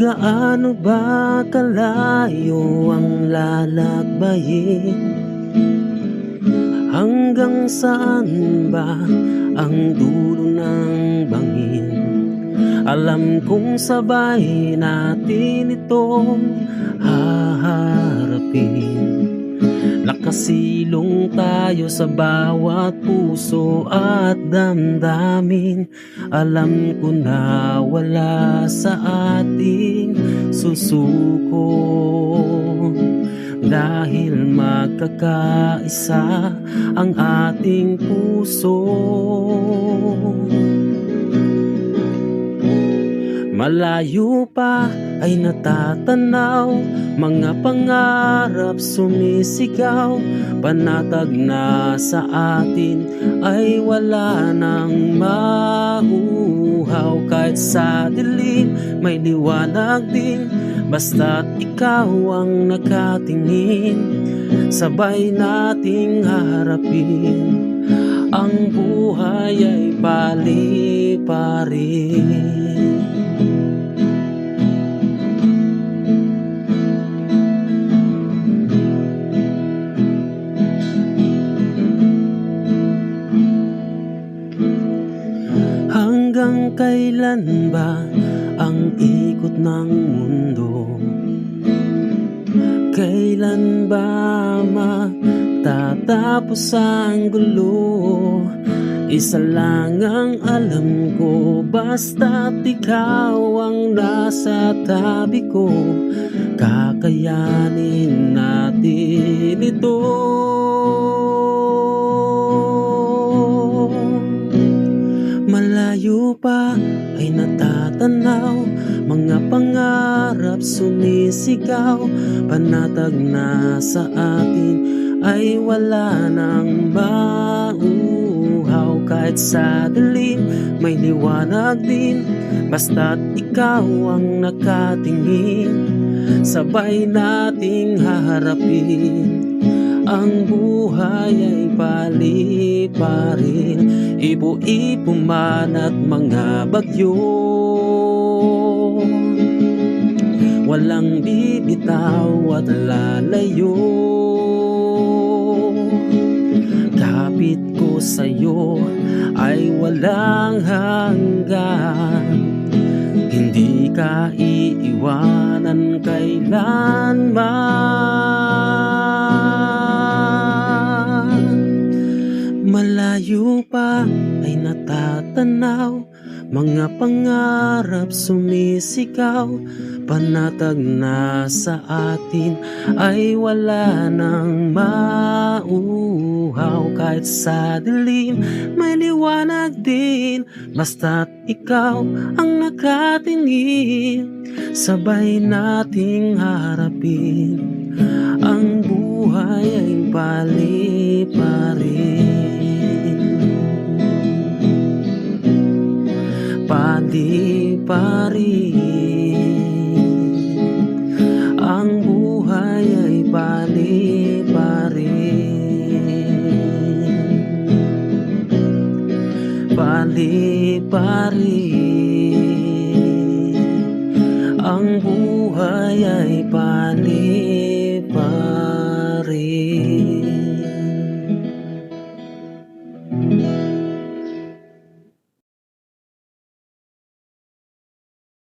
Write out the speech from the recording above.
Gaano ba kalayo ang lalakbayin? Hanggang saan ba ang dulo ng bangin? Alam kong sabay natin itong haharapin. Nakasilong tayo sa bawat puso at damdamin. Alam ko na wala sa ating susuko, dahil magkakaisa ang ating puso. Malayo pa ay natatanaw, mga pangarap sumisigaw. Panatag na sa atin ay wala nang mauhaw. Kahit sa dilim may liwanag din, basta't ikaw ang nakatingin. Sabay nating harapin, ang buhay ay pali-parin. Hanggang kailan ba ang ikot ng mundo? Kailan ba matatapos ang gulo? Isa lang ang alam ko, basta't ikaw ang nasa tabi ko. Kakayanin natin ito. Malayo pa ay natatanaw, mga pangarap sumisigaw. Panatag na sa atin ay wala nang mauhaw. Kahit sa dilim may liwanag din, basta't ikaw ang nakatingin. Sabay nating haharapin, ang buhay ay pali-parin. Ibo-ibo man at mga bagyo, walang bibitaw at lalayo. Kapit ko sa'yo ay walang hanggan, hindi ka iiwanan kailanman. Malayo pa ay natatanaw, mga pangarap sumisigaw. Panatag na sa atin ay wala nang mauhaw. Kahit sa dilim may liwanag din, basta't ikaw ang nakatingin. Sabay nating harapin, ang buhay ay pali-parin. Pali-parin, ang buhay ay pali-parin. Pali-parin, ang buhay ay pali-parin.